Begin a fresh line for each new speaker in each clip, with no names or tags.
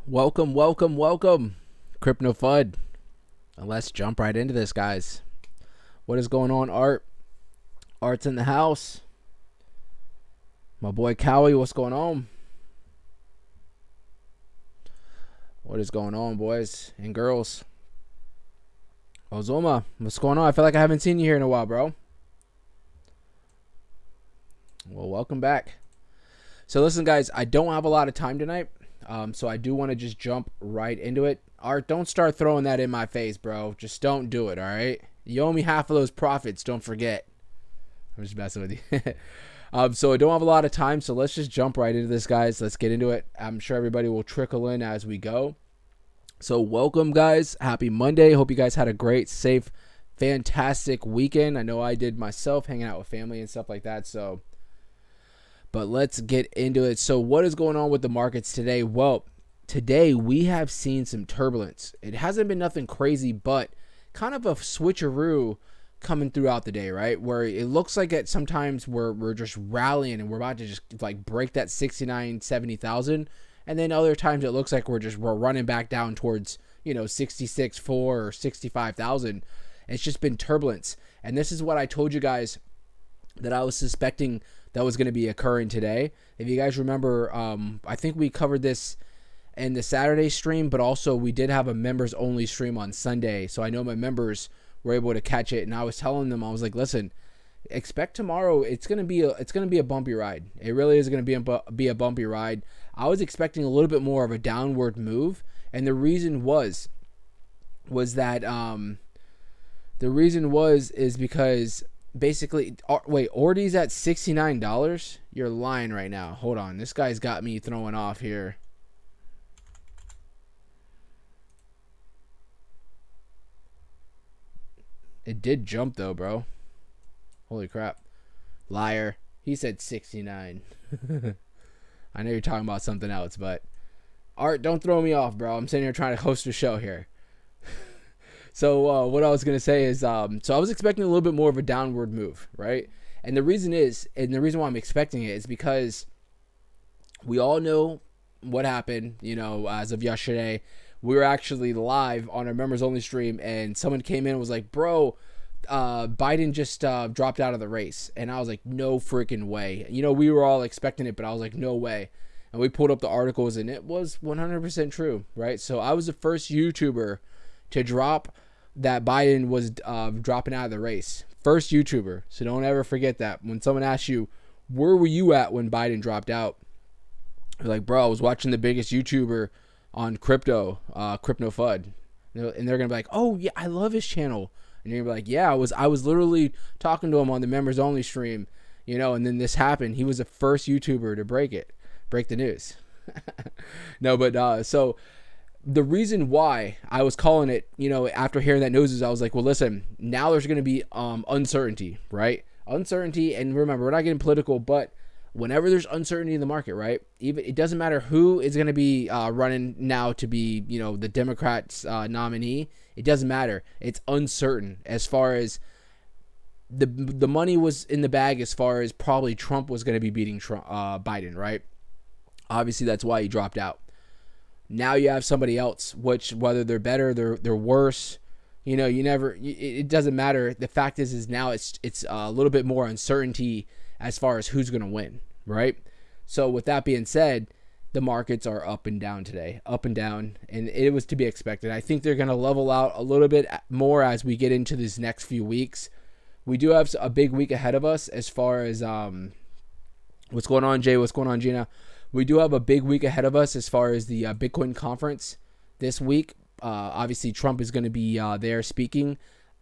Welcome. Crypto FUD. Let's jump right into this, guys. What is going on, Art? Art's in the house. My boy Cowie, what's going on? What is going on, boys and girls? Ozoma, what's going on? I feel like I haven't seen you here in a while, bro. Well, welcome back. So listen, guys, I don't have a lot of time tonight. So I do want to just jump right into it. Art, don't start throwing that in my face, bro. Just don't do it, all right? You owe me half of those profits, don't forget. I'm just messing with you. So I don't have a lot of time, so let's just jump right into this, guys. Let's get into it. I'm sure everybody will trickle in as we go. So welcome, guys. Happy Monday. Hope you guys had a great, safe, fantastic weekend. I know I did myself, hanging out with family and stuff like that, so... But let's get into it. So what is going on with the markets today? Well, today we have seen some turbulence. It hasn't been nothing crazy, but kind of a switcheroo coming throughout the day, right? Where it looks like that sometimes we're just rallying and we're about to just like break that 69, 70,000. And then other times it looks like we're running back down towards, 66.4 or 65,000. It's just been turbulence. And this is what I told you guys that I was suspecting that was going to be occurring today. If you guys remember, I think we covered this in the Saturday stream, but also we did have a members only stream on Sunday. So I know my members were able to catch it, and I was telling them, I was like, listen, expect tomorrow. It's going to be a bumpy ride. It really is going to be a bumpy ride. I was expecting a little bit more of a downward move, and the reason was that is because basically, wait, Ordy's at $69? You're lying right now. Hold on. This guy's got me throwing off here. It did jump, though, bro. Holy crap. Liar. He said 69. I know you're talking about something else, but... Art, don't throw me off, bro. I'm sitting here trying to host a show here. So what I was going to say is, so I was expecting a little bit more of a downward move, right? And the reason why I'm expecting it is because we all know what happened, as of yesterday. We were actually live on our members only stream, and someone came in and was like, bro, Biden just dropped out of the race. And I was like, no freaking way. We were all expecting it, but I was like, no way. And we pulled up the articles, and it was 100% true, right? So I was the first YouTuber to drop that Biden was dropping out of the race. First YouTuber. So don't ever forget that. When someone asks you, where were you at when Biden dropped out? You're like, bro, I was watching the biggest YouTuber on crypto FUD. And they're going to be like, oh, yeah, I love his channel. And you're going to be like, yeah, I was literally talking to him on the members only stream, and then this happened. He was the first YouTuber to break the news. No, but so... The reason why I was calling it, after hearing that news is I was like, well, listen, now there's going to be uncertainty, right? Uncertainty, and remember, we're not getting political, but whenever there's uncertainty in the market, right? Even it doesn't matter who is going to be running now to be, the Democrats' nominee. It doesn't matter. It's uncertain as far as the money was in the bag as far as probably Trump was going to be beating Biden, right? Obviously, that's why he dropped out. Now you have somebody else, which whether they're better, they're worse, it doesn't matter. The fact is now it's a little bit more uncertainty as far as who's going to win, right? So with that being said, the markets are up and down today, up and down, and it was to be expected. I think they're going to level out a little bit more as we get into these next few weeks. We do have a big week ahead of us as far as what's going on, Jay? What's going on, Gina? We do have a big week ahead of us as far as the Bitcoin conference this week. Obviously, Trump is going to be there speaking.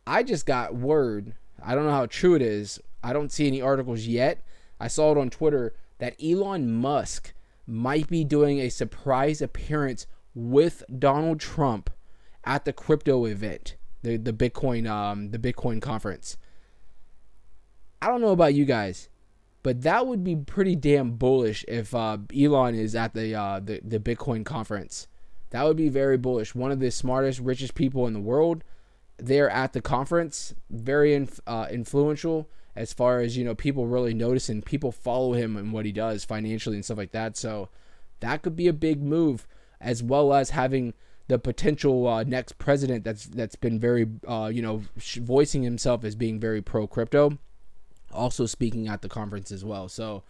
I just got word. I don't know how true it is. I don't see any articles yet. I saw it on Twitter that Elon Musk might be doing a surprise appearance with Donald Trump at the crypto event, the Bitcoin conference. I don't know about you guys, but that would be pretty damn bullish if Elon is at the Bitcoin conference. That would be very bullish. One of the smartest, richest people in the world. They're at the conference. Very influential as far as, people really notice and people follow him and what he does financially and stuff like that. So that could be a big move. as well as having the potential next president that's been very, voicing himself as being very pro crypto, also speaking at the conference as well. So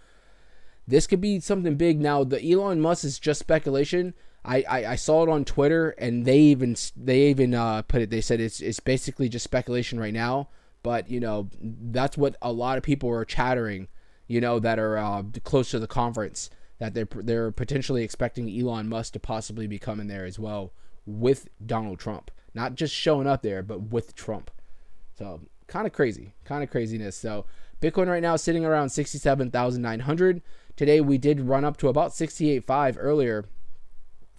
this could be something big. Now, the Elon Musk is just speculation. I saw it on Twitter, and they even put it. They said it's basically just speculation right now. But that's what a lot of people are chattering. That are close to the conference, that they're potentially expecting Elon Musk to possibly be coming there as well with Donald Trump, not just showing up there, but with Trump. So kind of craziness. So Bitcoin right now is sitting around 67,900. Today we did run up to about 68.5 earlier.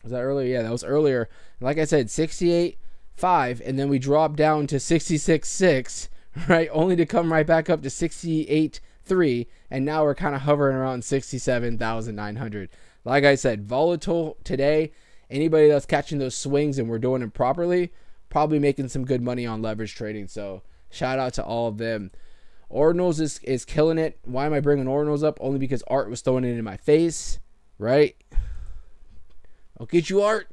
Was that earlier? Yeah, that was earlier. Like I said, 68.5, and then we dropped down to 66.6, right? Only to come right back up to 68.3, and now we're kind of hovering around 67,900. Like I said, volatile today. Anybody that's catching those swings and we're doing it properly, probably making some good money on leverage trading. So shout out to all of them. Ordinals is killing it. Why am I bringing Ordinals up? Only because Art was throwing it in my face, right? I'll get you, Art.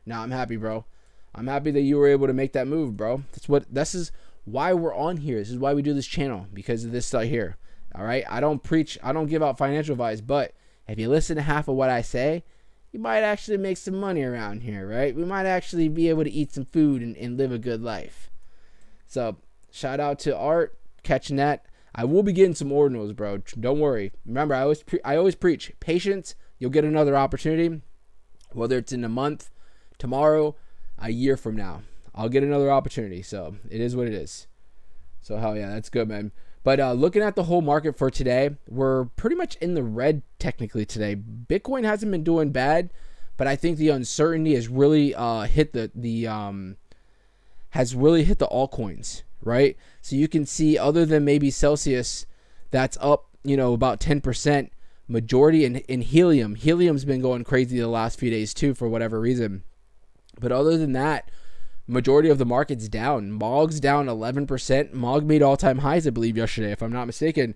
Nah, I'm happy, bro. I'm happy that you were able to make that move, bro. This is why we're on here. This is why we do this channel, because of this stuff here. All right? I don't preach. I don't give out financial advice, but if you listen to half of what I say, you might actually make some money around here, right? We might actually be able to eat some food and live a good life. So shout out to Art catching that. I will be getting some ordinals, bro. Don't worry. Remember, I always preach patience. You'll get another opportunity, whether it's in a month, tomorrow, a year from now. I'll get another opportunity. So it is what it is. So hell yeah, that's good, man. But looking at the whole market for today, we're pretty much in the red technically today. Bitcoin hasn't been doing bad, but I think the uncertainty has really hit the altcoins, right? So you can see, other than maybe Celsius, that's up, about 10%. Majority in helium. Helium's been going crazy the last few days too, for whatever reason. But other than that, majority of the market's down. MOG's down 11%. MOG made all-time highs, I believe, yesterday, if I'm not mistaken.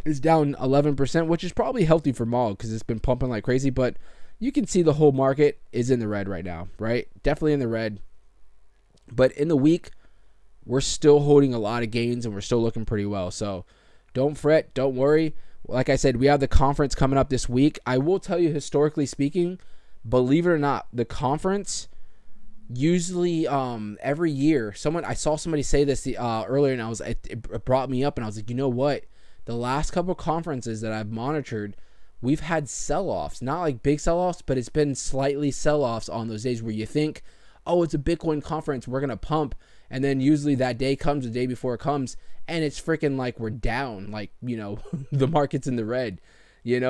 Is down 11%, which is probably healthy for MOG because it's been pumping like crazy. But you can see the whole market is in the red right now, right? Definitely in the red. But in the week, we're still holding a lot of gains and we're still looking pretty well. So don't fret, don't worry. Like I said, we have the conference coming up this week. I will tell you, historically speaking, believe it or not, the conference usually every year, I saw somebody say this earlier, and it brought me up, and I was like, you know what? The last couple conferences that I've monitored, we've had sell-offs, not like big sell-offs, but it's been slightly sell-offs on those days where you think, oh, it's a Bitcoin conference, we're gonna pump, and then usually that day comes, the day before it comes, and it's freaking like we're down, like, the market's in the red,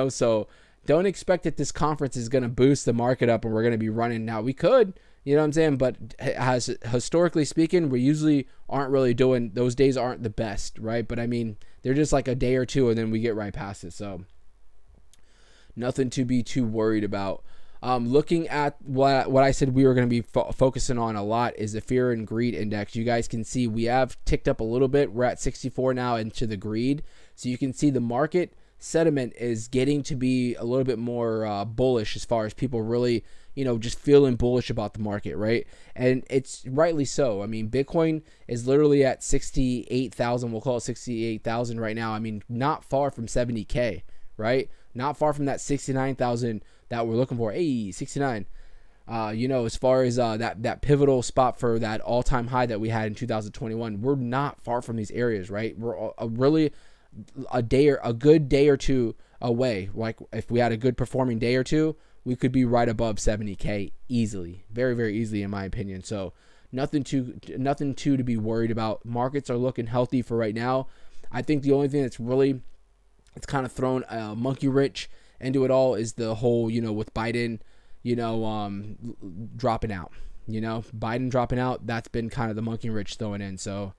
so don't expect that this conference is going to boost the market up and we're going to be running. Now, we could, you know what I'm saying, but as historically speaking, we usually aren't really doing, those days aren't the best, right? But I mean, they're just like a day or two and then we get right past it, so nothing to be too worried about. Looking at what I said we were going to be focusing on a lot is the fear and greed index. You guys can see we have ticked up a little bit. We're at 64 now into the greed. So you can see the market sentiment is getting to be a little bit more bullish, as far as people really, just feeling bullish about the market, right? And it's rightly so. I mean, Bitcoin is literally at 68,000. We'll call it 68,000 right now. I mean, not far from 70K, right? Not far from that 69,000 that we're looking for. Hey, 69. As far as that pivotal spot for that all-time high that we had in 2021, we're not far from these areas, right? We're a good day or two away. Like, if we had a good performing day or two, we could be right above 70K easily, very, very easily, in my opinion. So nothing to be worried about. Markets are looking healthy for right now. I think the only thing that's really, it's kind of thrown a monkey wrench into it all is the whole, with Biden, dropping out. Biden dropping out, that's been kind of the monkey wrench throwing in. So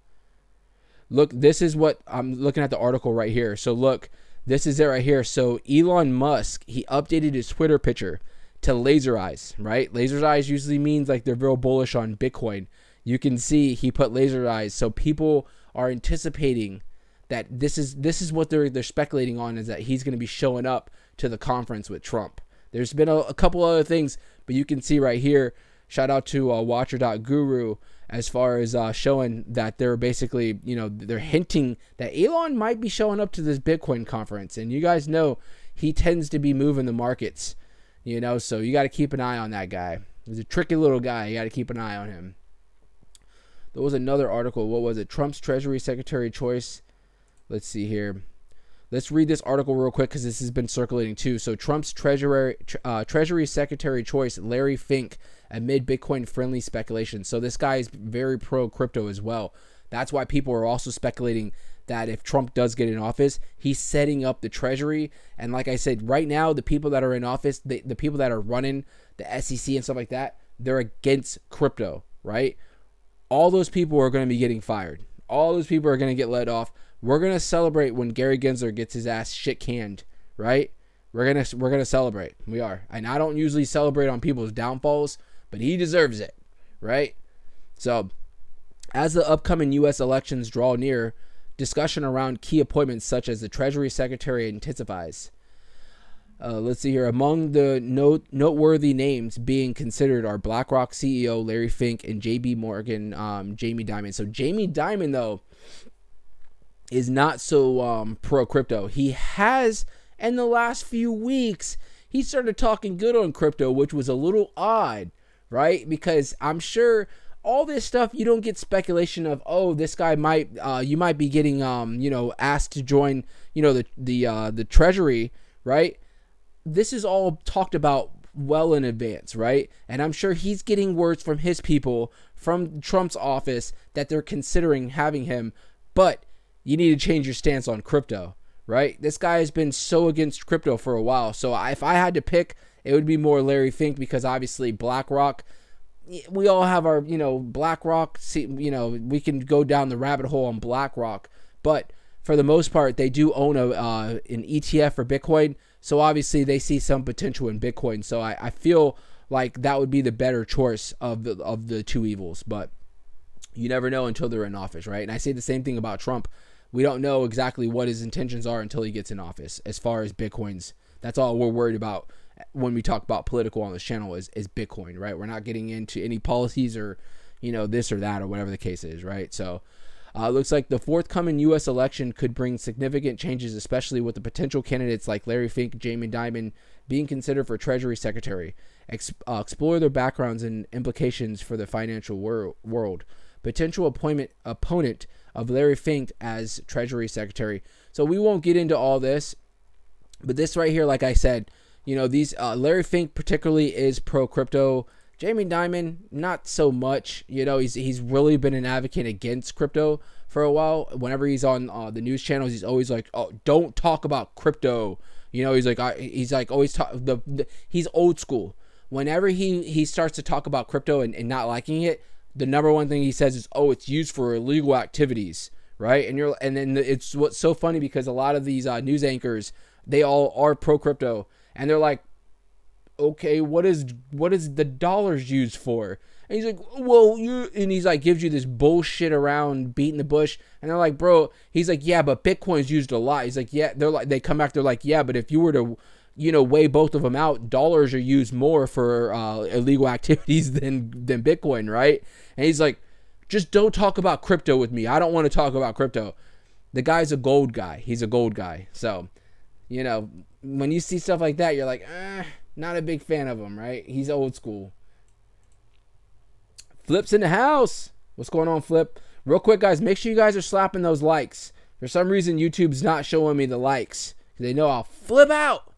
look, this is what I'm looking at, the article right here. So look, this is it right here. So Elon Musk, he updated his Twitter picture to laser eyes, right? Laser eyes usually means like they're real bullish on Bitcoin. You can see he put laser eyes. So people are anticipating that this is what they're speculating on, is that he's going to be showing up to the conference with Trump. There's been a couple other things, but you can see right here, shout out to watcher.guru, as far as showing that they're basically, they're hinting that Elon might be showing up to this Bitcoin conference. And you guys know he tends to be moving the markets, so you got to keep an eye on that guy. He's a tricky little guy. You got to keep an eye on him. There was another article. What was it? Trump's Treasury Secretary choice. Let's see here. Let's read this article real quick because this has been circulating too. So Trump's Treasury Secretary choice, Larry Fink, amid Bitcoin-friendly speculation. So this guy is very pro-crypto as well. That's why people are also speculating that if Trump does get in office, he's setting up the Treasury. And like I said, right now, the people that are in office, the people that are running the SEC and stuff like that, they're against crypto, right? All those people are going to be getting fired. All those people are going to get let off. We're going to celebrate when Gary Gensler gets his ass shit canned, right? We're going to celebrate. We are. And I don't usually celebrate on people's downfalls, but he deserves it, right? So, as the upcoming U.S. elections draw near, discussion around key appointments such as the Treasury Secretary intensifies. Let's see here. Among the noteworthy names being considered are BlackRock CEO Larry Fink and J.B. Morgan Jamie Dimon. So Jamie Dimon, though, is not so pro-crypto. He has, in the last few weeks, he started talking good on crypto, which was a little odd, right? Because I'm sure all this stuff, you don't get speculation of, oh, this guy might, you might be getting, asked to join, the Treasury, right? This is all talked about well in advance, right? And I'm sure he's getting words from his people, from Trump's office, that they're considering having him, but you need to change your stance on crypto, right? This guy has been so against crypto for a while. So if I had to pick, it would be more Larry Fink, because obviously BlackRock, we all have our, BlackRock, we can go down the rabbit hole on BlackRock, but for the most part, they do own an ETF for Bitcoin. So obviously they see some potential in Bitcoin. So I feel like that would be the better choice of the two evils, but you never know until they're in office, right? And I say the same thing about Trump. We don't know exactly what his intentions are until he gets in office. As far as Bitcoins, that's all we're worried about when we talk about political on this channel is Bitcoin, right? We're not getting into any policies or, this or that or whatever the case is, right? So looks like the forthcoming U.S. election could bring significant changes, especially with the potential candidates like Larry Fink, Jamie Dimon being considered for Treasury Secretary. Explore their backgrounds and implications for the financial world. Potential opponent of Larry Fink as Treasury Secretary. So we won't get into all this, but this right here, like I said, these Larry Fink particularly is pro crypto. Jamie Dimon, not so much. He's really been an advocate against crypto for a while. Whenever he's on the news channels, he's always like, "Oh, don't talk about crypto." He's like always talk. He's old school. Whenever he starts to talk about crypto and not liking it, the number one thing he says is, "Oh, it's used for illegal activities," right? And then it's what's so funny because a lot of these news anchors, they all are pro crypto, and they're like, okay, what is the dollars used for? And he's like, well, and he's like, gives you this bullshit around beating the bush. And they're like, bro, he's like, yeah, but Bitcoin's used a lot. He's like, yeah, they come back, they're like, yeah, but if you were to, weigh both of them out, dollars are used more for illegal activities than Bitcoin, right? And he's like, just don't talk about crypto with me. I don't want to talk about crypto. The guy's a gold guy. He's a gold guy. So, when you see stuff like that, you're like, not a big fan of him, right? He's old school. Flip's in the house. What's going on, Flip? Real quick, guys, make sure you guys are slapping those likes. For some reason, YouTube's not showing me the likes. They know I'll flip out.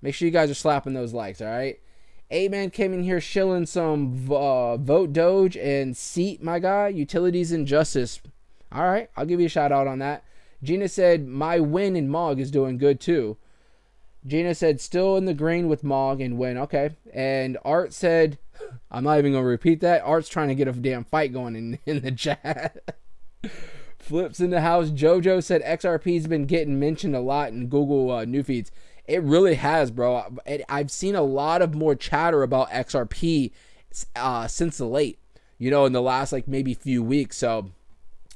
Make sure you guys are slapping those likes, all right? A-Man came in here shilling some vote Doge and seat, my guy. Utilities and justice. All right, I'll give you a shout out on that. Gina said, my win in Mog is doing good, too. Gina said, still in the green with Mog and win. Okay. And Art said, I'm not even going to repeat that. Art's trying to get a damn fight going in the chat. Flips in the house. Jojo said XRP's been getting mentioned a lot in Google new feeds. It really has, bro. I've seen a lot of more chatter about XRP since the late, in the last maybe few weeks. So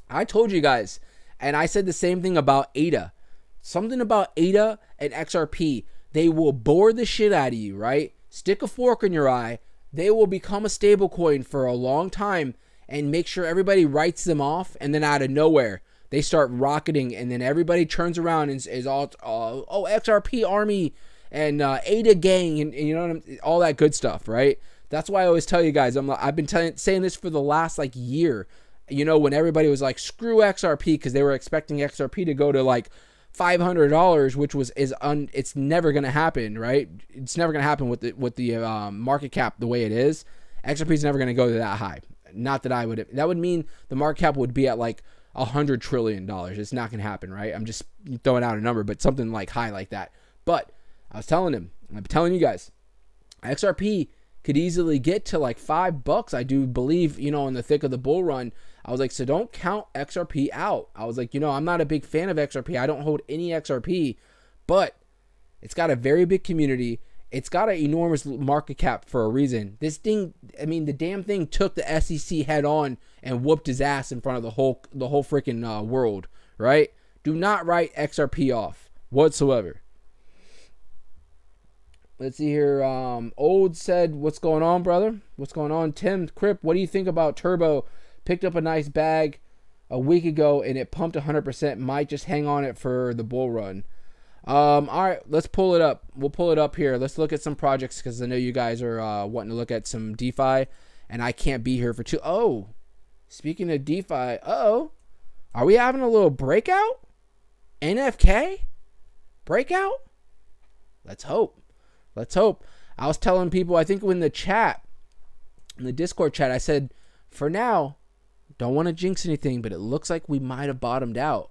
I told you guys, and I said the same thing about ADA. Something about ADA and XRP They will bore the shit out of you, right? Stick a fork in your eye. They will become a stable coin for a long time and make sure everybody writes them off. And then out of nowhere, they start rocketing. And then everybody turns around and is all, oh, XRP army and ADA gang and you know, all that good stuff, right? That's why I always tell you guys, I've been saying this for the last like year. You know, when everybody was like, screw XRP, because they were expecting XRP to go to like $500, which it's never gonna happen, right? It's never gonna happen with the market cap the way it is. XRP is never gonna go to that high. Not that that would mean the market cap would be at like $100 trillion. It's not gonna happen, right? I'm just throwing out a number, but something like high like that. But I was telling him, I'm telling you guys, XRP could easily get to like $5. I do believe, you know, in the thick of the bull run. I was like, so don't count XRP out. I was like, you know, I'm not a big fan of XRP. I don't hold any XRP, but it's got a very big community. It's got an enormous market cap for a reason. This thing, I mean, the damn thing took the SEC head on and whooped his ass in front of the whole freaking world, right? Do not write XRP off whatsoever. Let's see here. Old said, what's going on, brother? What's going on? Tim Crip, what do you think about Turbo? Picked up a nice bag a week ago and it pumped 100%. Might just hang on it for the bull run. All right, let's pull it up. We'll pull it up here. Let's look at some projects because I know you guys are wanting to look at some DeFi and I can't be here for two. Oh, speaking of DeFi, are we having a little breakout? NFK? Breakout? Let's hope. Let's hope. I was telling people, I think in the chat, in the Discord chat, I said, for now, don't want to jinx anything, but it looks like we might have bottomed out.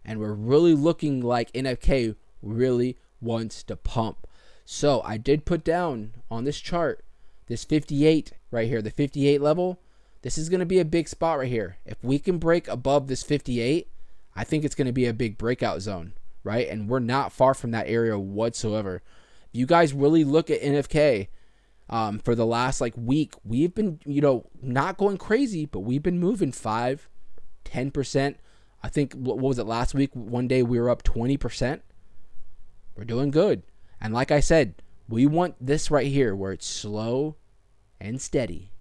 And we're really looking like NFK really wants to pump. So I did put down on this chart, this 58 right here, the 58 level. This is going to be a big spot right here. If we can break above this 58, I think it's going to be a big breakout zone, right? And we're not far from that area whatsoever. If you guys really look at NFK, for the last like week, we've been, you know, not going crazy, but we've been moving 5-10%. I think, what was it last week? One day we were up 20%. We're doing good. And like I said, we want this right here where it's slow and steady.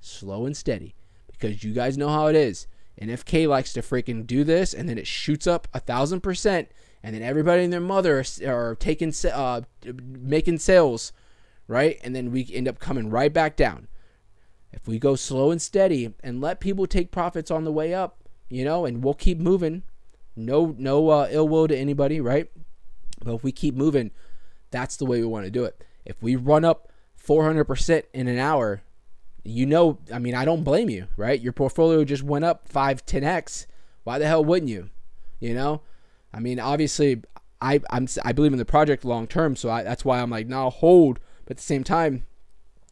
Slow and steady. Because you guys know how it is. NFK likes to freaking do this and then it shoots up 1,000%. And then everybody and their mother are making sales, right? And then we end up coming right back down. If we go slow and steady and let people take profits on the way up, you know, and we'll keep moving. No ill will to anybody, right? But if we keep moving, that's the way we want to do it. If we run up 400% in an hour, you know, I mean, I don't blame you, right? Your portfolio just went up 5-10x. Why the hell wouldn't you? You know? I mean, obviously, I believe in the project long term, so that's why I'm like, no, hold. But at the same time,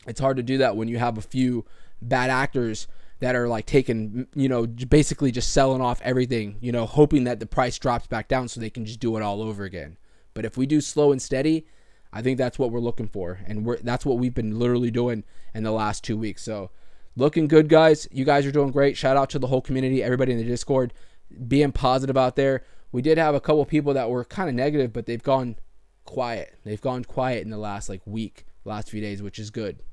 it's hard to do that when you have a few bad actors that are like taking, you know, basically just selling off everything, you know, hoping that the price drops back down so they can just do it all over again. But if we do slow and steady, I think that's what we're looking for. And that's what we've been literally doing in the last 2 weeks. So looking good, guys. You guys are doing great. Shout out to the whole community, everybody in the Discord, being positive out there. We did have a couple people that were kind of negative, but they've gone quiet. They've gone quiet in the last like week, last few days, which is good.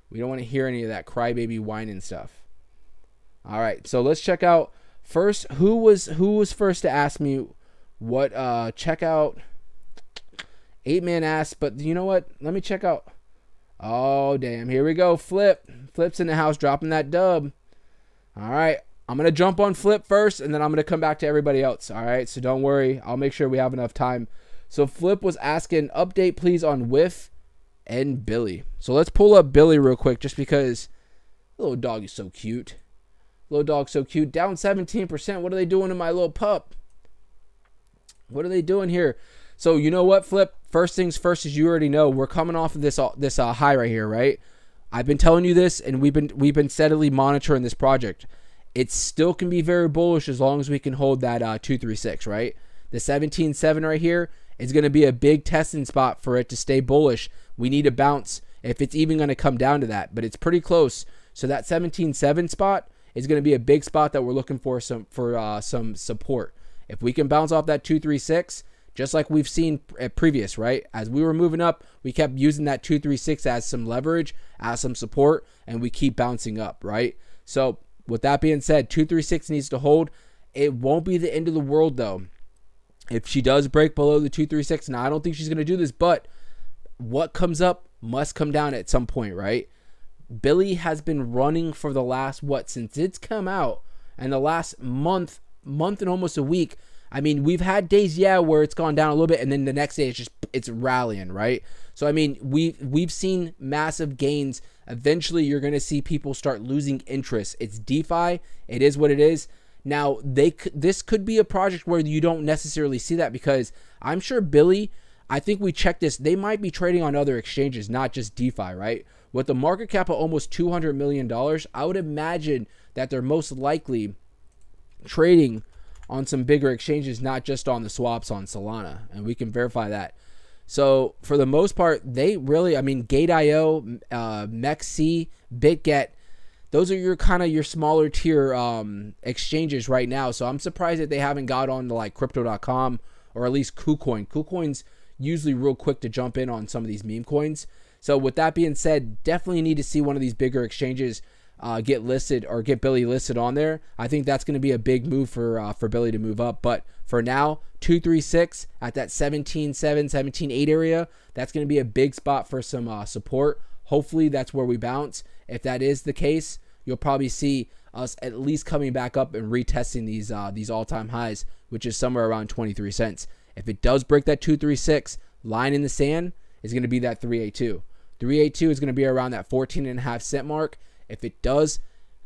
We don't want to hear any of that crybaby whining stuff. All right, so let's check out first. Who was first to ask me what? Check out. 8-man asked, but you know what? Let me check out. Oh damn! Here we go. Flip's in the house, dropping that dub. All right. I'm going to jump on Flip first, and then I'm going to come back to everybody else, all right? So don't worry. I'll make sure we have enough time. So Flip was asking, update, please, on Whiff and Billy. So let's pull up Billy real quick just because the little dog is so cute. Little dog so cute. Down 17%. What are they doing to my little pup? What are they doing here? So you know what, Flip? First things first, as you already know, we're coming off of this high right here, right? I've been telling you this, and we've been steadily monitoring this project. It still can be very bullish as long as we can hold that 236, right? The 17.7 right here is going to be a big testing spot for it to stay bullish. We need a bounce if it's even going to come down to that, but it's pretty close. So that 17.7 spot is going to be a big spot that we're looking for some support. If we can bounce off that 236, just like we've seen at previous, right? As we were moving up, we kept using that 236 as some leverage, as some support, and we keep bouncing up, right? So with that being said, 236 needs to hold. It won't be the end of the world though. If she does break below the 236, now I don't think she's going to do this, but what comes up must come down at some point, right? Billy has been running for the last, since it's come out, and the last month and almost a week. I mean, we've had days, where it's gone down a little bit, and then the next day it's rallying, right? So I mean, we've seen massive gains. Eventually, you're going to see people start losing interest. It's DeFi. It is what it is. Now, this could be a project where you don't necessarily see that, because I'm sure Billy, I think we checked this, they might be trading on other exchanges, not just DeFi, right? With the market cap of almost $200 million, I would imagine that they're most likely trading on some bigger exchanges, not just on the swaps on Solana, and we can verify that. So for the most part, they really, I mean, Gate.io, MEXC, BitGet, those are your smaller tier exchanges right now. So I'm surprised that they haven't got on to like crypto.com or at least KuCoin. KuCoin's usually real quick to jump in on some of these meme coins. So with that being said, definitely need to see one of these bigger exchanges get listed or get Billy listed on there. I think that's going to be a big move for Billy to move up. But for now, 236 at that 17.7, 17.8 area, that's going to be a big spot for some support. Hopefully that's where we bounce. If that is the case, you'll probably see us at least coming back up and retesting these all-time highs, which is somewhere around 23 cents. If it does break that 236, line in the sand is going to be that 382. 382 is going to be around that 14.5 cent mark. If it does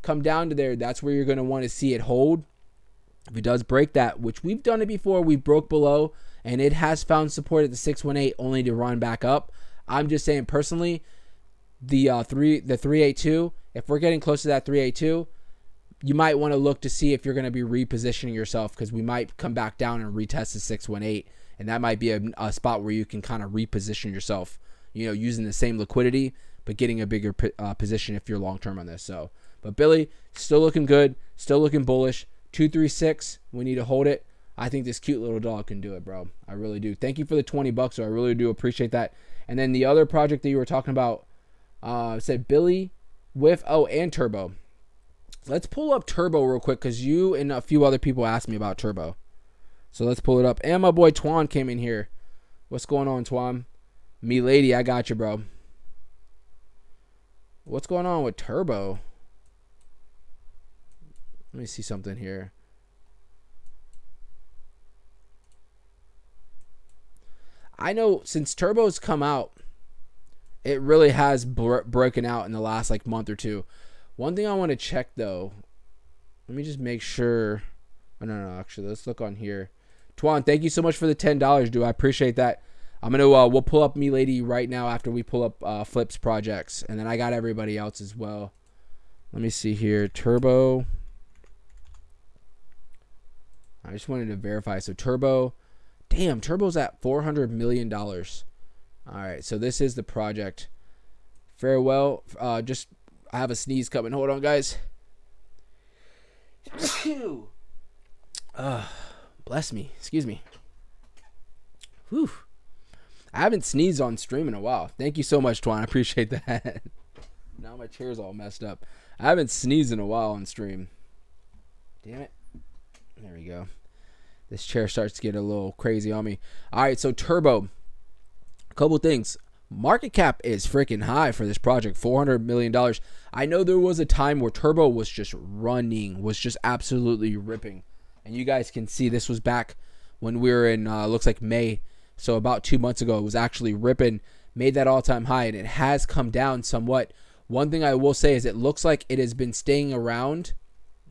come down to there, that's where you're going to want to see it hold. If it does break that, which we've done it before, we broke below, and it has found support at the 618 only to run back up. I'm just saying personally, the 382, if we're getting close to that 382, you might want to look to see if you're going to be repositioning yourself, because we might come back down and retest the 618, and that might be a spot where you can kind of reposition yourself, using the same liquidity but getting a bigger position if you're long term on this. So, but Billy still looking good, still looking bullish. 236, we need to hold it. I think this cute little dog can do it, bro. I really do. Thank you for the $20, so I really do appreciate that. And then the other project that you were talking about said Billy with and Turbo. Let's pull up Turbo real quick, because you and a few other people asked me about Turbo. So let's pull it up. And my boy Twan came in here. What's going on, Twan? Milady, I got you, bro. What's going on with Turbo? Let me see something here. I know since Turbo's come out, it really has broken out in the last month or two. One thing I want to check though, let me just make sure. Oh, no, actually, let's look on here. Twan, thank you so much for the $10, dude. I appreciate that. I'm gonna we'll pull up Milady right now after we pull up Flip's projects, and then I got everybody else as well. Let me see here. Turbo. I just wanted to verify. So Turbo, damn, Turbo's at $400 million. All right, so this is the project. Farewell. I have a sneeze coming. Hold on, guys. Bless me. Excuse me. Whew. I haven't sneezed on stream in a while. Thank you so much, Twan. I appreciate that. Now my chair's all messed up. I haven't sneezed in a while on stream. Damn it. There we go. This chair starts to get a little crazy on me. All right, so Turbo. A couple things. Market cap is freaking high for this project. $400 million. I know there was a time where Turbo was just running, was just absolutely ripping. And you guys can see this was back when we were in, looks like May. So about 2 months ago, it was actually ripping, made that all-time high, and it has come down somewhat. One thing I will say is it looks like it has been staying around.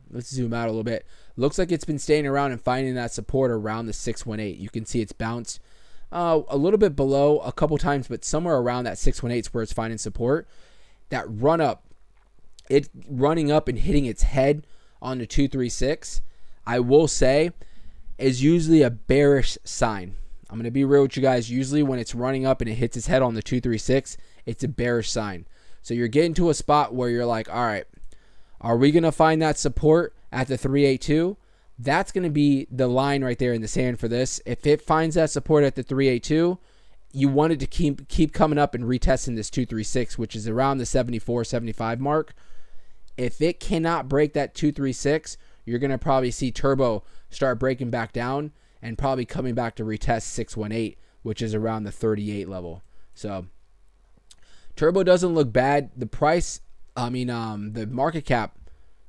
Let's zoom out a little bit. Looks like it's been staying around and finding that support around the 618. You can see it's bounced a little bit below a couple times, but somewhere around that 618 is where it's finding support. That run up, it running up and hitting its head on the 236, I will say, is usually a bearish sign. I'm going to be real with you guys. Usually when it's running up and it hits its head on the 236, it's a bearish sign. So you're getting to a spot where you're like, all right, are we going to find that support at the 382? That's going to be the line right there in the sand for this. If it finds that support at the 382, you want it to keep coming up and retesting this 236, which is around the 74, 75 mark. If it cannot break that 236, you're going to probably see Turbo start breaking back down and probably coming back to retest 618, which is around the 38 level. So Turbo doesn't look bad. The price, the market cap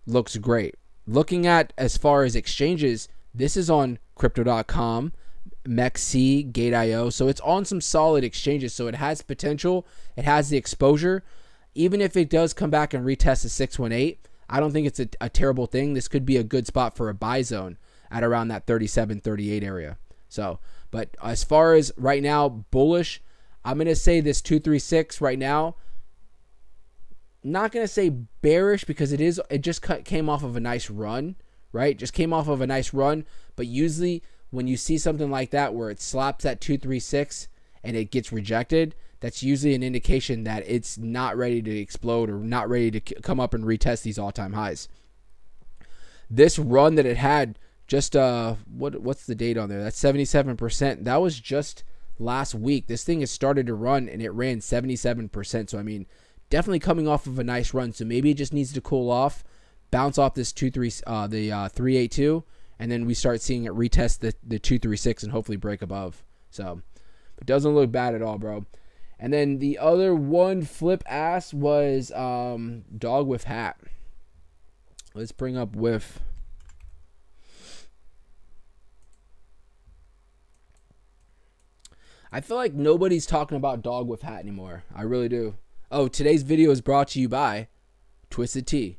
looks great. Looking at as far as exchanges, this is on crypto.com, MEXC, Gate.io. So it's on some solid exchanges. So it has potential. It has the exposure. Even if it does come back and retest the 618, I don't think it's a terrible thing. This could be a good spot for a buy zone at around that 37, 38 area. So, but as far as right now, bullish, I'm going to say this 236 right now. Not going to say bearish because it just came off of a nice run, right? Just came off of a nice run. But usually when you see something like that where it slaps at 236 and it gets rejected, that's usually an indication that it's not ready to explode or not ready to come up and retest these all-time highs. This run that it had, just what's the date on there? That's 77%. That was just last week. This thing has started to run and it ran 77%. So I mean, definitely coming off of a nice run. So maybe it just needs to cool off, bounce off this 382, and then we start seeing it retest the 236 and hopefully break above. So it doesn't look bad at all, bro. And then the other one flip ass was Dog with Hat. Let's bring up Whiff. I feel like nobody's talking about Dog with Hat anymore. I really do. Oh, today's video is brought to you by Twisted Tea.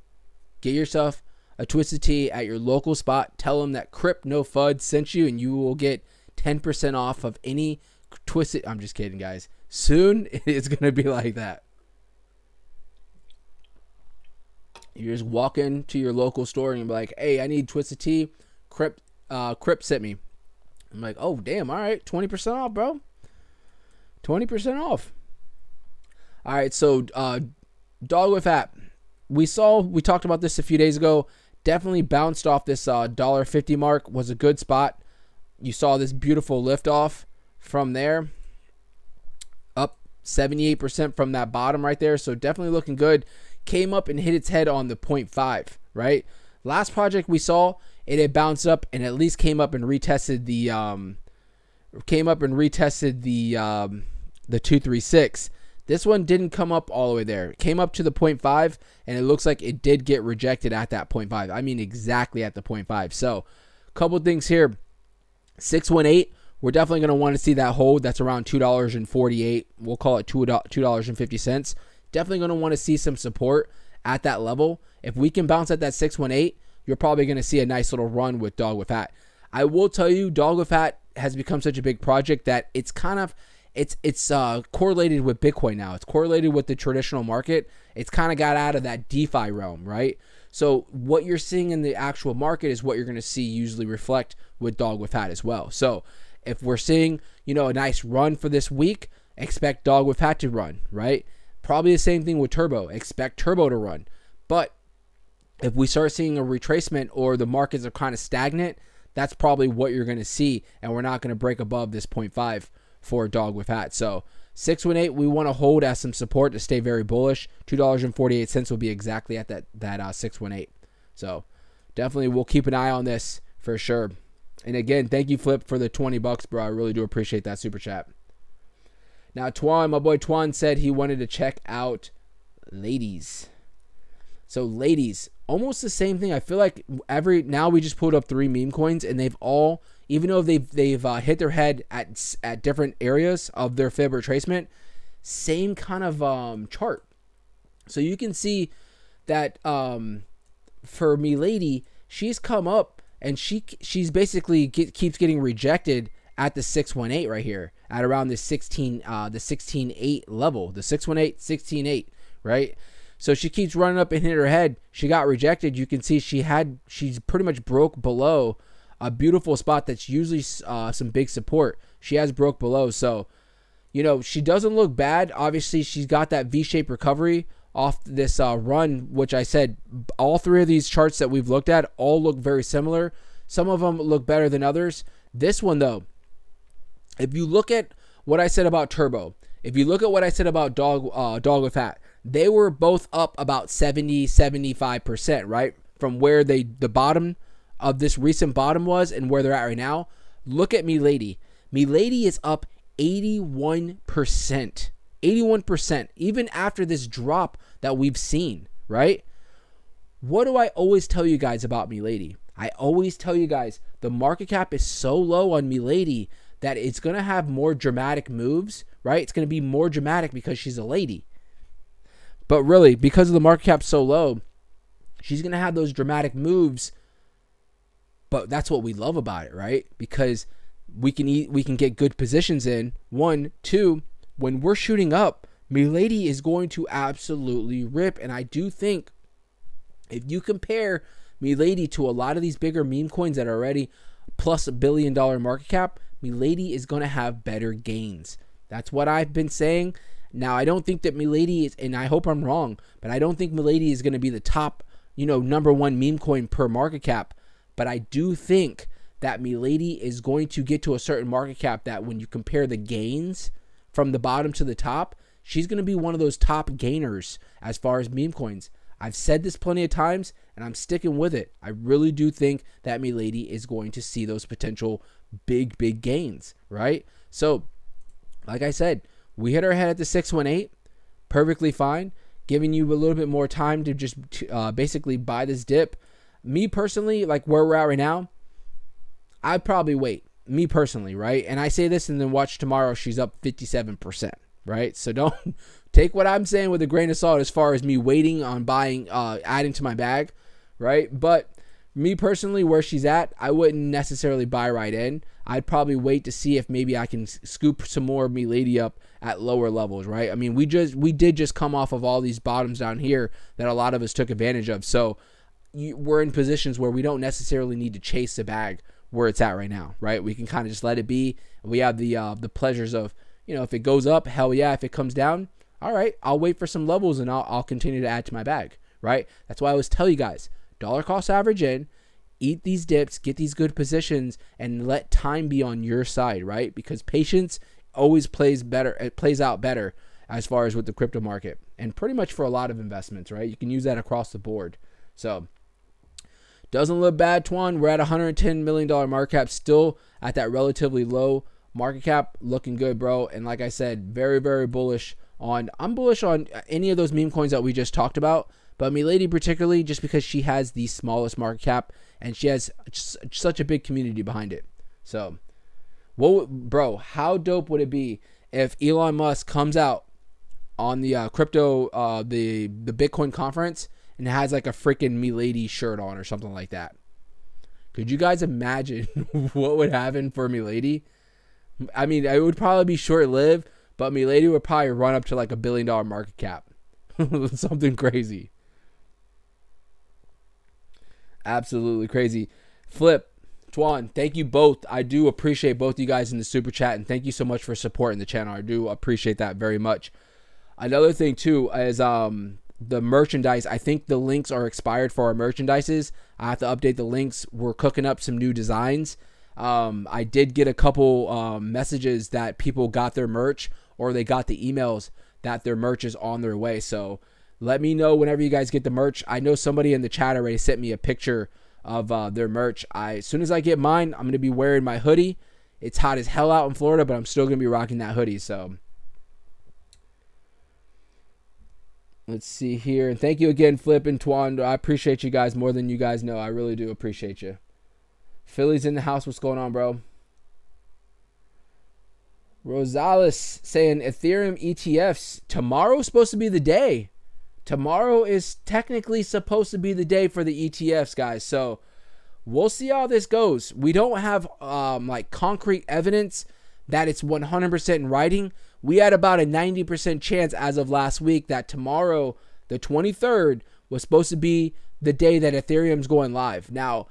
Get yourself a Twisted Tea at your local spot. Tell them that Crip No FUD sent you and you will get 10% off of any Twisted. I'm just kidding, guys. Soon it's going to be like that. You just walk into your local store and you're like, hey, I need Twisted Tea. Crip sent me. I'm like, oh, damn. All right. 20% off, bro. 20% off. All right. So, Dog with Hat. We talked about this a few days ago. Definitely bounced off this $1.50 mark. Was a good spot. You saw this beautiful lift off from there. Up 78% from that bottom right there. So definitely looking good. Came up and hit its head on the 0.5, right? Last project we saw, it had bounced up and at least came up and retested the 236. This one didn't come up all the way there. It came up to the 0.5 and it looks like it did get rejected at that 0.5. I mean exactly at the 0.5. So a couple things here. 618. We're definitely going to want to see that hold. That's around $2.48. We'll call it $2.50. Definitely going to want to see some support at that level. If we can bounce at that 618, you're probably going to see a nice little run with Dog with Hat. I will tell you, Dog with Hat has become such a big project that it's kind of it's correlated with Bitcoin now. It's correlated with the traditional market. It's kind of got out of that DeFi realm, right? So what you're seeing in the actual market is what you're going to see usually reflect with Dog with Hat as well. So if we're seeing, a nice run for this week, expect Dog with Hat to run, right? Probably the same thing with Turbo. Expect Turbo to run. But if we start seeing a retracement or the markets are kind of stagnant, that's probably what you're going to see, and we're not going to break above this 0.5 for Dog with Hat. So 618, we want to hold as some support to stay very bullish. $2.48 will be exactly at that 618. So definitely we'll keep an eye on this for sure. And again, thank you, Flip, for the $20, bro. I really do appreciate that super chat. Now, my boy Twan said he wanted to check out Ladies. So Ladies, almost the same thing. I feel like now we just pulled up 3 meme coins, and they've all, even though they've hit their head at different areas of their fib retracement, same kind of chart. So you can see that for Milady, she's come up and she's basically keeps getting rejected at the 618 right here at around the 16.8 level, the 618, 16.8, right? So she keeps running up and hit her head. She got rejected. You can see she's pretty much broke below a beautiful spot that's usually some big support. She has broke below. So, she doesn't look bad. Obviously, she's got that V-shaped recovery off this run, which I said all 3 of these charts that we've looked at all look very similar. Some of them look better than others. This one, though, if you look at what I said about Turbo, if you look at what I said about Dog with Hat, they were both up about 70-75%, right? From where the bottom of this recent bottom was and where they're at right now. Look at Milady. Milady is up 81%. 81%, even after this drop that we've seen, right? What do I always tell you guys about Milady? I always tell you guys the market cap is so low on Milady that it's going to have more dramatic moves, right? It's going to be more dramatic because she's a lady. But really, because of the market cap so low, she's going to have those dramatic moves. But that's what we love about it, right? Because we can get good positions in. 1, 2, when we're shooting up, Milady is going to absolutely rip. And I do think if you compare Milady to a lot of these bigger meme coins that are already plus $1 billion market cap, Milady is going to have better gains. That's what I've been saying. Now, I don't think that Milady is, and I hope I'm wrong, but I don't think Milady is going to be the top, number one meme coin per market cap. But I do think that Milady is going to get to a certain market cap that when you compare the gains from the bottom to the top, she's going to be one of those top gainers as far as meme coins. I've said this plenty of times, and I'm sticking with it. I really do think that Milady is going to see those potential big gains, right? So, like I said, we hit our head at the 618, perfectly fine, giving you a little bit more time to just basically buy this dip. Me personally, like where we're at right now, I'd probably wait. Me personally, right? And I say this and then watch tomorrow, she's up 57%, right? So don't take what I'm saying with a grain of salt as far as me waiting on buying, adding to my bag, right? But me personally, where she's at, I wouldn't necessarily buy right in. I'd probably wait to see if maybe I can scoop some more of Milady up at lower levels, right? I mean, we did just come off of all these bottoms down here that a lot of us took advantage of. So we're in positions where we don't necessarily need to chase the bag where it's at right now, right? We can kind of just let it be. We have the pleasures of, if it goes up, hell yeah. If it comes down, all right, I'll wait for some levels and I'll continue to add to my bag, right? That's why I always tell you guys, dollar cost average in, eat these dips, get these good positions, and let time be on your side, right? Because patience always plays better. It plays out better as far as with the crypto market and pretty much for a lot of investments, right? You can use that across the board. So doesn't look bad, Twan. We're at $110 million market cap, still at that relatively low market cap, looking good, bro. And like I said, very, very bullish on, I'm bullish on any of those meme coins that we just talked about, but Milady particularly just because she has the smallest market cap and she has such a big community behind it. So, bro, how dope would it be if Elon Musk comes out on the crypto, the Bitcoin conference and has like a freaking Milady shirt on or something like that? Could you guys imagine what would happen for Milady? I mean, it would probably be short-lived, but Milady would probably run up to like $1 billion market cap. Something crazy. Absolutely crazy. Flip, Twan, thank you both. I do appreciate both you guys in the super chat, and thank you so much for supporting the channel. I do appreciate that very much. Another thing too is the merchandise. I think the links are expired for our merchandises. I have to update the links. We're cooking up some new designs. I did get a couple messages that people got their merch or they got the emails that their merch is on their way. So let me know whenever you guys get the merch. I know somebody in the chat already sent me a picture of their merch. As soon as I get mine, I'm going to be wearing my hoodie. It's hot as hell out in Florida, but I'm still going to be rocking that hoodie. So let's see here. And thank you again, Flip and Twan. I appreciate you guys more than you guys know. I really do appreciate you. Philly's in the house. What's going on, bro? Rosales saying Ethereum ETFs. Tomorrow's supposed to be the day. Tomorrow is technically supposed to be the day for the ETFs, guys. So we'll see how this goes. We don't have like concrete evidence that it's 100% in writing. We had about a 90% chance as of last week that tomorrow, the 23rd, was supposed to be the day that Ethereum's going live. Now,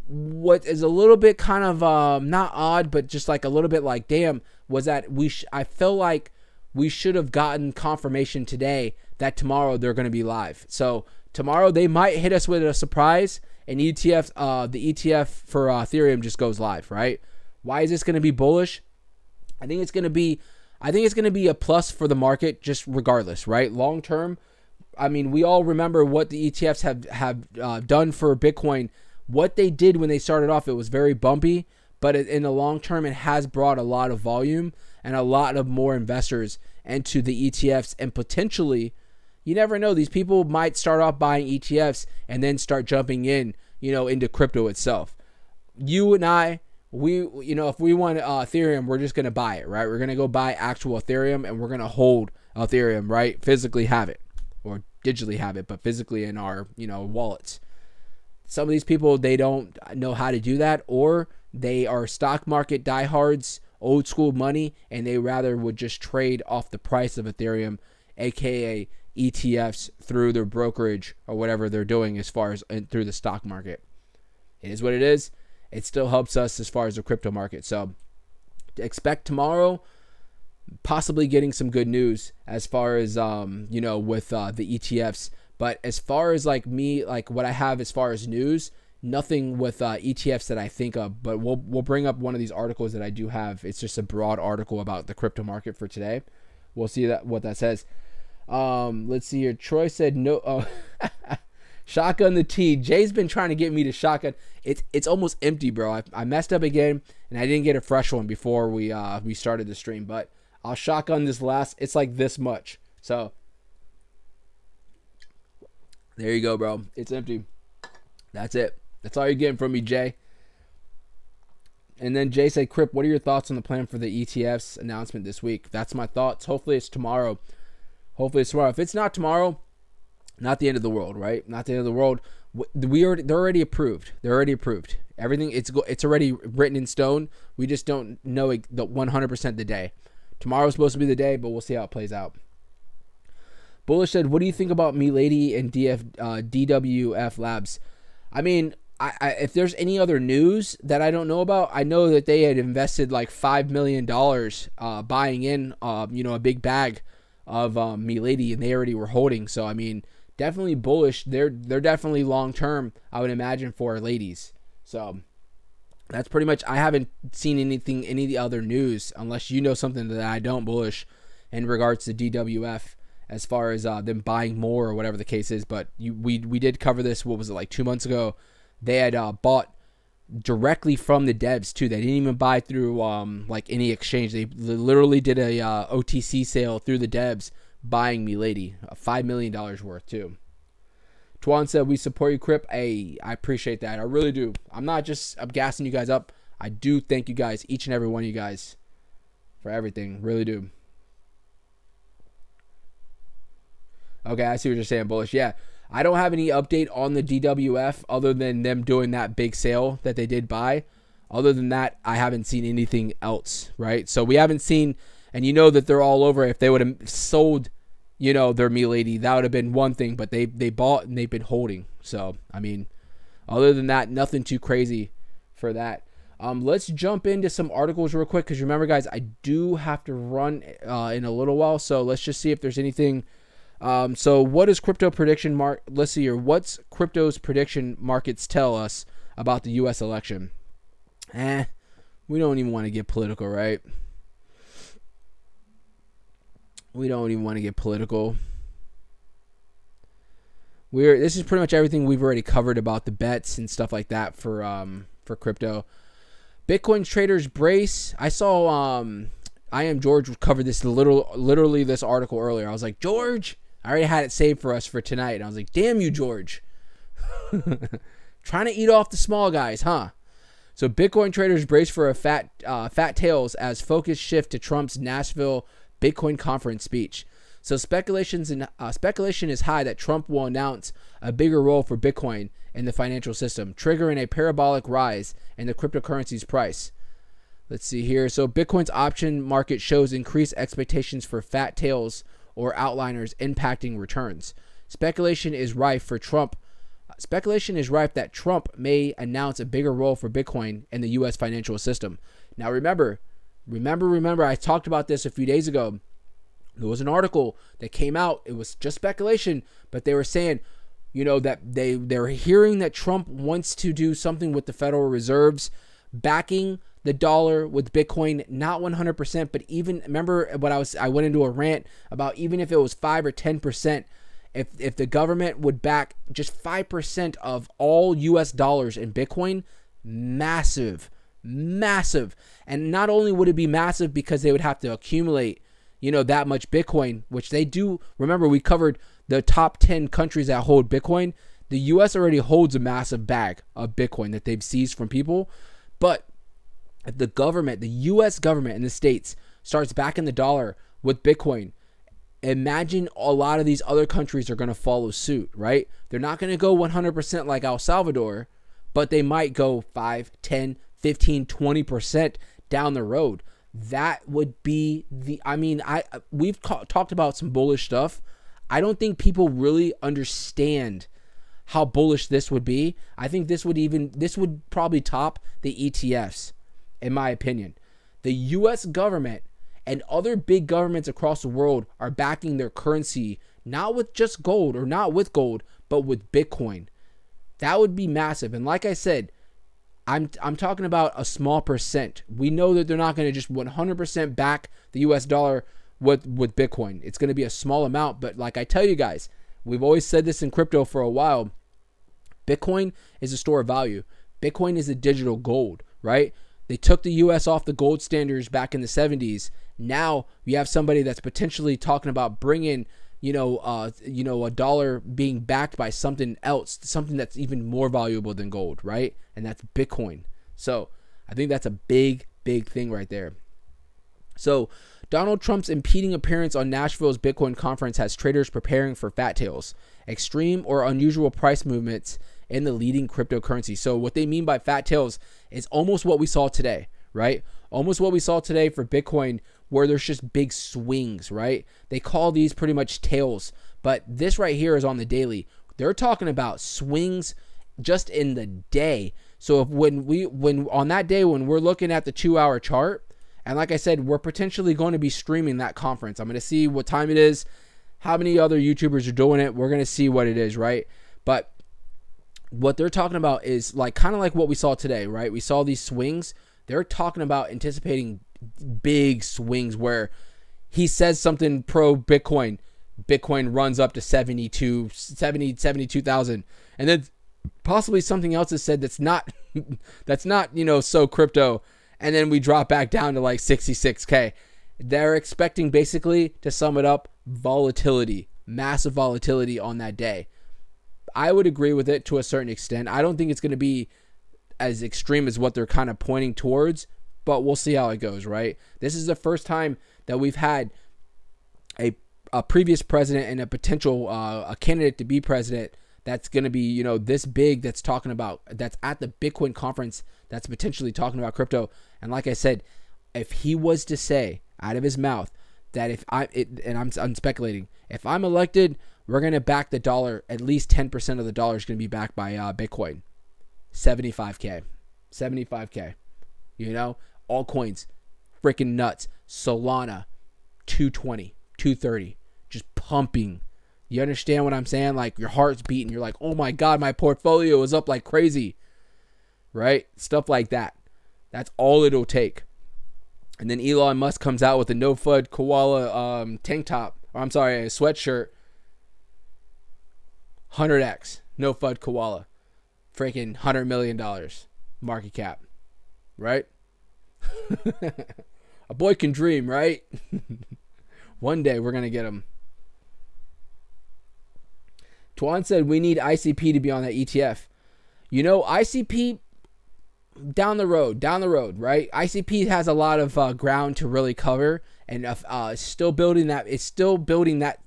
what is a little bit kind of not odd, but just like a little bit like, damn, was that I feel like we should have gotten confirmation today that tomorrow they're going to be live. So tomorrow they might hit us with a surprise and the ETF for Ethereum just goes live, right? Why is this going to be bullish? I think it's going to be a plus for the market just regardless, right? Long term, I mean, we all remember what the ETFs have done for Bitcoin. What they did when they started off, it was very bumpy, but in the long term, it has brought a lot of volume and a lot of more investors into the ETFs, and potentially, you never know, these people might start off buying ETFs and then start jumping in, into crypto itself. You and I, if we want Ethereum, we're just going to buy it, right? We're going to go buy actual Ethereum, and we're going to hold Ethereum, right? Physically have it, or digitally have it, but physically in our, wallets. Some of these people, they don't know how to do that, or they are stock market diehards, old school money, and they rather would just trade off the price of Ethereum, aka ETFs, through their brokerage or whatever they're doing as far as through the stock market. It is what it is. It still helps us as far as the crypto market. So expect tomorrow possibly getting some good news as far as with the ETFs. But as far as like what I have as far as news, nothing with ETFs that I think of. But we'll bring up one of these articles that I do have. It's just a broad article about the crypto market for today. We'll see what that says. Let's see here. Troy said no. Oh, shotgun the tea. Jay's been trying to get me to shotgun. It's almost empty, bro. I messed up again, and I didn't get a fresh one before we started the stream. But I'll shotgun this last. It's like this much. So there you go, bro. It's empty. That's it. That's all you're getting from me, Jay. And then Jay said, Crip, what are your thoughts on the plan for the ETFs announcement this week? That's my thoughts. Hopefully it's tomorrow. If it's not tomorrow, not the end of the world, right? Not the end of the world. They're already approved. Everything, it's already written in stone. We just don't know the 100% the day. Tomorrow's supposed to be the day, but we'll see how it plays out. Bullish said, what do you think about Milady and DWF Labs? I mean, if there's any other news that I don't know about, I know that they had invested like $5 million buying in, a big bag of Milady, and they already were holding. So, I mean, definitely bullish. They're definitely long-term, I would imagine, for ladies. So, that's pretty much, I haven't seen any of the other news, unless you know something that I don't, bullish, in regards to DWF, as far as them buying more or whatever the case is. But we did cover this, what was it, like 2 months ago? They had bought directly from the devs too. They didn't even buy through like any exchange. They literally did a OTC sale through the devs, buying Milady, $5 million worth too. Tuan said, we support you, Crip. Hey, I appreciate that. I really do. I'm gassing you guys up. I do thank you guys, each and every one of you guys, for everything. Really do. Okay, I see what you're saying, bullish. Yeah, I don't have any update on the DWF other than them doing that big sale that they did buy. Other than that, I haven't seen anything else, right? So we haven't seen, and you know that they're all over. If they would have sold, their Milady, that would have been one thing, but they bought and they've been holding. So, I mean, other than that, nothing too crazy for that. Let's jump into some articles real quick, because remember, guys, I do have to run in a little while. So let's just see if there's anything. So what is crypto prediction let's see here. What's crypto's prediction markets tell us about the U.S. election? We don't even want to get political, right? We don't even want to get political. This is pretty much everything we've already covered about the bets and stuff like that for crypto. Bitcoin traders brace. I saw I Am George covered this literally this article earlier. I was like, George, I already had it saved for us for tonight. And I was like, damn you, George. Trying to eat off the small guys, huh? So Bitcoin traders brace for a fat tails as focus shift to Trump's Nashville Bitcoin conference speech. So speculation is high that Trump will announce a bigger role for Bitcoin in the financial system, triggering a parabolic rise in the cryptocurrency's price. Let's see here. So Bitcoin's option market shows increased expectations for fat tails or outliners impacting returns. Speculation is rife that Trump may announce a bigger role for Bitcoin in the U.S. financial system. Now remember, I talked about this a few days ago. There was an article that came out. It was just speculation, but they were saying, that they're hearing that Trump wants to do something with the Federal Reserves, backing the dollar with Bitcoin, not 100%, but even, remember what I went into a rant about, even if it was 5 or 10%, if the government would back just 5% of all US dollars in Bitcoin, massive. And not only would it be massive because they would have to accumulate, that much Bitcoin, which they do. Remember, we covered the top 10 countries that hold Bitcoin. The US already holds a massive bag of Bitcoin that they've seized from people. But if the government, the US government in the States, starts backing the dollar with Bitcoin, imagine a lot of these other countries are going to follow suit, right? They're not going to go 100% like El Salvador, but they might go 5, 10, 15, 20% down the road. That would be we've talked about some bullish stuff. I don't think people really understand how bullish this would be. I think this would probably top the ETFs, in my opinion. The US government and other big governments across the world are backing their currency, not with just gold, or not with gold, but with Bitcoin. That would be massive. And like I said, I'm talking about a small percent. We know that they're not going to just 100% back the US dollar with Bitcoin. It's going to be a small amount, but like I tell you guys, we've always said this in crypto for a while. Bitcoin is a store of value. Bitcoin is a digital gold, right? They took the US off the gold standards back in the 70s. Now you have somebody that's potentially talking about bringing, a dollar being backed by something else, something that's even more valuable than gold, right? And that's Bitcoin. So I think that's a big thing right there. So Donald Trump's impeding appearance on Nashville's Bitcoin conference has traders preparing for fat tails, extreme or unusual price movements in the leading cryptocurrency. So what they mean by fat tails is almost what we saw today, right? Almost what we saw today for Bitcoin, where there's just big swings, right? They call these pretty much tails, but this right here is on the daily. They're talking about swings just in the day. So when on that day, when we're looking at the 2-hour chart, and like I said, we're potentially going to be streaming that conference. I'm going to see what time it is, how many other YouTubers are doing it. We're going to see what it is, right? But what they're talking about is kind of like what we saw today, right? We saw these swings. They're talking about anticipating big swings where he says something pro Bitcoin. Bitcoin runs up to 72,000. And then possibly something else is said that's not, so crypto. And then we drop back down to 66K. They're expecting, basically, to sum it up, volatility, massive volatility on that day. I would agree with it to a certain extent. I don't think it's going to be as extreme as what they're kind of pointing towards, but we'll see how it goes, right? This is the first time that we've had a previous president and a potential a candidate to be president that's going to be, this big, that's talking about, that's at the Bitcoin conference, that's potentially talking about crypto. And like I said, if he was to say out of his mouth that I'm speculating, if I'm elected, we're going to back the dollar, at least 10% of the dollar is going to be backed by Bitcoin. 75K. All coins, freaking nuts. Solana, 220, 230, just pumping. You understand what I'm saying? Your heart's beating. You're like, oh my God, my portfolio is up like crazy, right? Stuff like that. That's all it'll take. And then Elon Musk comes out with a no FUD koala tank top. Or I'm sorry, a sweatshirt. 100x, no FUD koala. Freaking $100 million market cap, right? A boy can dream, right? One day we're going to get him. Tuan said we need ICP to be on that ETF. ICP down the road, right? ICP has a lot of ground to really cover, and still building that. It's still building that,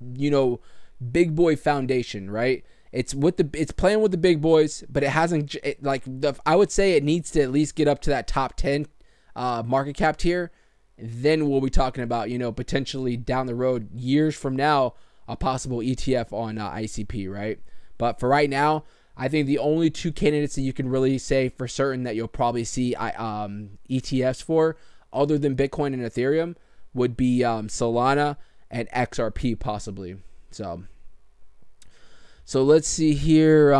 big boy foundation, right? It's playing with the big boys, but it hasn't. I would say it needs to at least get up to that top 10 market cap tier. Then we'll be talking about, potentially down the road, years from now, a possible ETF on ICP, right? But for right now, I think the only two candidates that you can really say for certain that you'll probably see ETFs for, other than Bitcoin and Ethereum, would be Solana and XRP possibly. So So let's see here.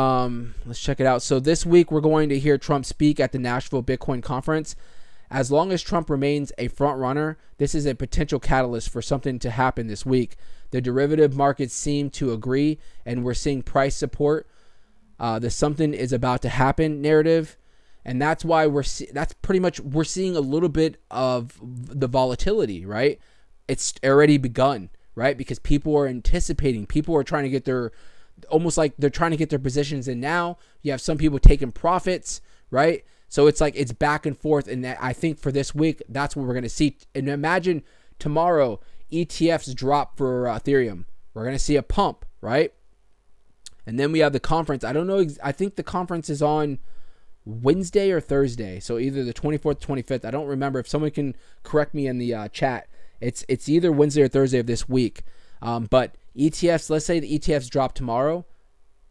Let's check it out. So this week we're going to hear Trump speak at the Nashville Bitcoin conference. As long as Trump remains a front runner, this is a potential catalyst for something to happen this week. The derivative markets seem to agree, and we're seeing price support. The something is about to happen narrative, and that's why we're seeing a little bit of the volatility, right? It's already begun, right? Because people are anticipating, people are trying to get their, almost like they're trying to get their positions in now. You have some people taking profits, right? So it's like it's back and forth, and I think for this week, that's what we're going to see. And imagine tomorrow, ETFs drop for Ethereum. We're going to see a pump, right? And then we have the conference. I don't know. I think the conference is on Wednesday or Thursday. So either the 24th, 25th. I don't remember. If someone can correct me in the chat, it's either Wednesday or Thursday of this week. But ETFs, let's say the ETFs drop tomorrow,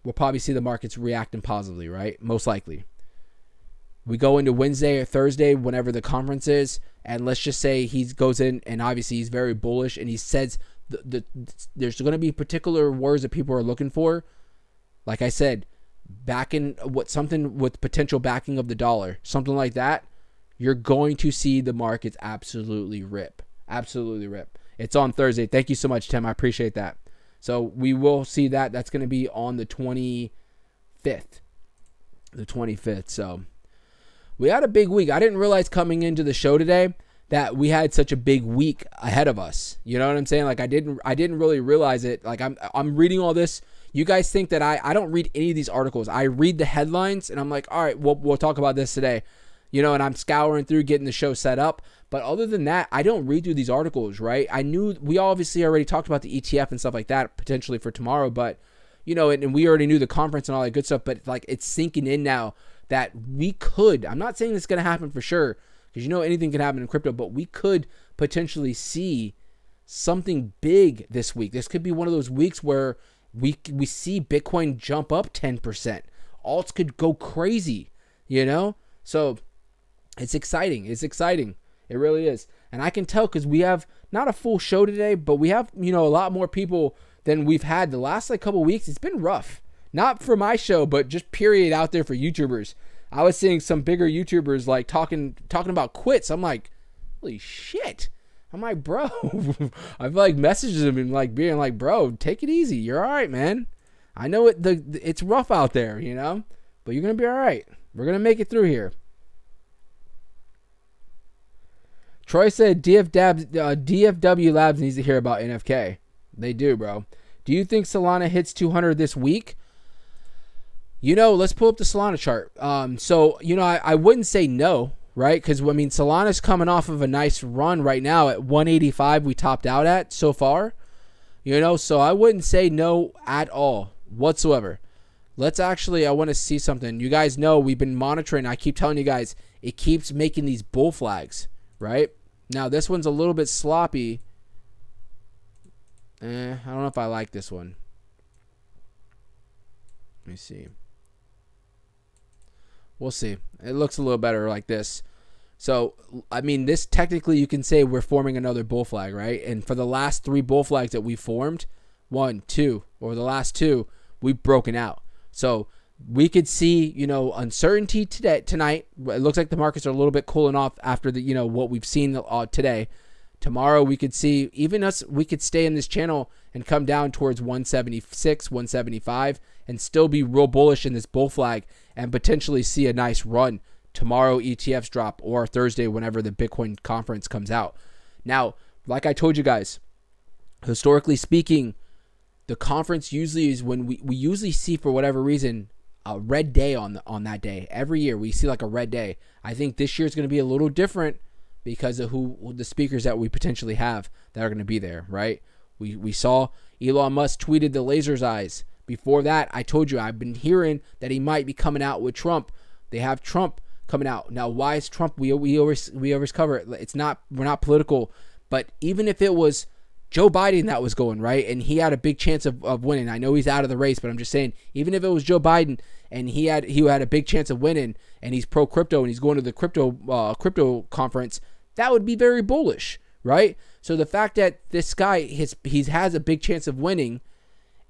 we'll probably see the markets reacting positively, right? Most likely. We go into Wednesday or Thursday, whenever the conference is, and let's just say he goes in and obviously he's very bullish and he says there's going to be particular words that people are looking for. Like I said, something with potential backing of the dollar, something like that, you're going to see the markets absolutely rip. Absolutely rip. It's on Thursday. Thank you so much, Tim. I appreciate that. So we will see that. That's going to be on the 25th. The 25th. So we had a big week. I didn't realize coming into the show today that we had such a big week ahead of us. You know what I'm saying? Like I didn't really realize it. Like I'm reading all this. You guys think that I don't read any of these articles. I read the headlines and I'm like, all right, we'll talk about this today. You know, and I'm scouring through getting the show set up. But other than that, I don't read through these articles, right? I knew we obviously already talked about the ETF and stuff like that potentially for tomorrow, but you know, and we already knew the conference and all that good stuff, but like it's sinking in now that we could, I'm not saying it's going to happen for sure, because you know anything can happen in crypto, but we could potentially see something big this week. This could be one of those weeks where we see Bitcoin jump up 10%. Alts could go crazy, you know? So it's exciting. It's exciting. It really is. And I can tell because we have not a full show today, but we have, you know, a lot more people than we've had the last like couple weeks. It's been rough. Not for my show, but just period out there for YouTubers. I was seeing some bigger YouTubers like talking about quits. I'm like, holy shit. I'm like, bro. I've like messaged them and like being like, bro, take it easy. You're all right, man. I know it's rough out there, you know, but you're gonna be all right. We're gonna make it through here. Troy said DFW Labs needs to hear about NFK. They do, bro. Do you think Solana hits 200 this week? You know, let's pull up the Solana chart. So, you know, I wouldn't say no, right? Because, I mean, Solana's coming off of a nice run right now at 185 we topped out at so far. You know, so I wouldn't say no at all whatsoever. Let's actually, I want to see something. You guys know we've been monitoring. I keep telling you guys, it keeps making these bull flags, right? Now, this one's a little bit sloppy. I don't know if I like this one. Let me see. We'll see. It looks a little better like this. So, I mean, this technically you can say we're forming another bull flag, right? And for the last 3 bull flags that we formed, 1, 2, or the last 2, we've broken out. So, we could see, you know, uncertainty tonight. It looks like the markets are a little bit cooling off after the, you know, what we've seen today. Tomorrow we could see, even us, we could stay in this channel and come down towards 176, 175 and still be real bullish in this bull flag and potentially see a nice run tomorrow ETFs drop or Thursday whenever the Bitcoin conference comes out. Now, like I told you guys, historically speaking, the conference usually is when we usually see, for whatever reason, a red day on that day. Every year we see like a red day. I think this year is going to be a little different because of who the speakers that we potentially have that are going to be there, right? We saw Elon Musk tweeted the laser's eyes. Before that, I told you I've been hearing that he might be coming out with Trump. They have Trump coming out. Now, why is Trump? We always cover it. It's not, we're not political, but even if it was Joe Biden that was going, right, and he had a big chance of winning. I know he's out of the race, but I'm just saying, even if it was Joe Biden and he had a big chance of winning, and he's pro crypto and he's going to the crypto conference, that would be very bullish, right? So the fact that this guy he has a big chance of winning,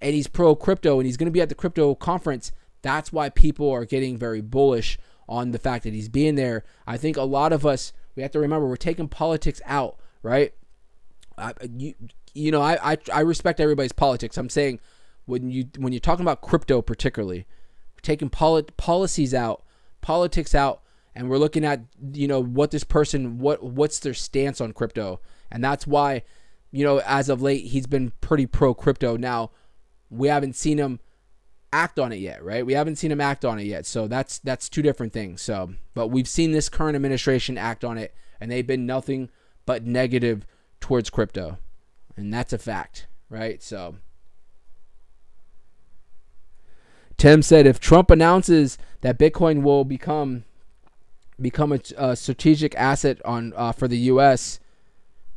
and he's pro crypto, and he's going to be at the crypto conference. That's why people are getting very bullish on the fact that he's being there. I think a lot of us, we have to remember, we're taking politics out, right? I respect everybody's politics. I'm saying when you're talking about crypto particularly, we're taking policies out, politics out, and we're looking at, what this person, what's their stance on crypto. And that's why, as of late, he's been pretty pro crypto. Now, we haven't seen him act on it yet, right? We haven't seen him act on it yet. So that's two different things. So, but we've seen this current administration act on it, and they've been nothing but negative towards crypto. And that's a fact, right? So Tim said, if Trump announces that Bitcoin will become a strategic asset for the U.S.,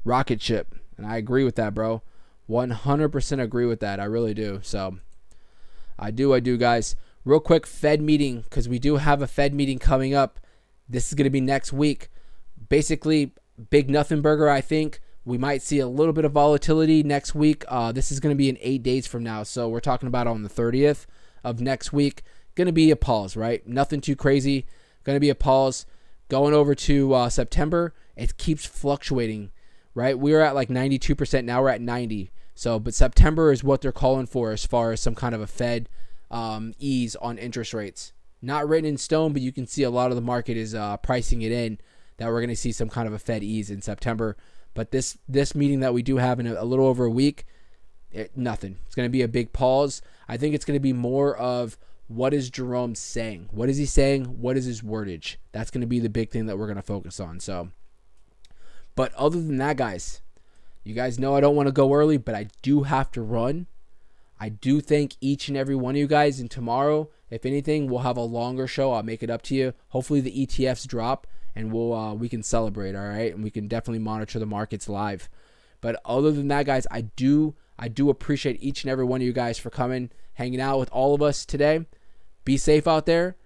rocket ship. And I agree with that, bro. 100% agree with that. I really do. So I do, guys. Real quick, Fed meeting, because we do have a Fed meeting coming up. This is going to be next week. Basically, big nothing burger, I think. We might see a little bit of volatility next week. This is going to be in 8 days from now. So we're talking about on the 30th of next week. Going to be a pause, right? Nothing too crazy. Going to be a pause. Going over to September, it keeps fluctuating, right? We were at like 92%. Now we're at 90%. So, but September is what they're calling for as far as some kind of a Fed ease on interest rates. Not written in stone, but you can see a lot of the market is pricing it in that we're going to see some kind of a Fed ease in September. But this meeting that we do have in a little over a week, nothing. It's going to be a big pause. I think it's going to be more of, what is Jerome saying? What is he saying? What is his wordage? That's going to be the big thing that we're going to focus on. So, but other than that, guys, you guys know I don't want to go early, but I do have to run. I do thank each and every one of you guys. And tomorrow, if anything, we'll have a longer show. I'll make it up to you. Hopefully the ETFs drop, and we can celebrate, all right? And we can definitely monitor the markets live. But other than that, guys, I do appreciate each and every one of you guys for coming, hanging out with all of us today. Be safe out there.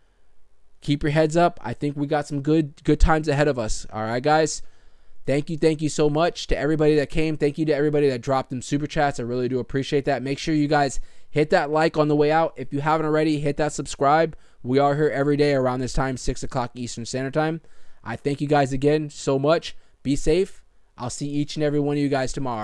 Keep your heads up. I think we got some good times ahead of us. All right, guys. Thank you so much to everybody that came. Thank you to everybody that dropped them super chats. I really do appreciate that. Make sure you guys hit that like on the way out. If you haven't already, hit that subscribe. We are here every day around this time, 6 o'clock Eastern Standard Time. I thank you guys again so much. Be safe. I'll see each and every one of you guys tomorrow.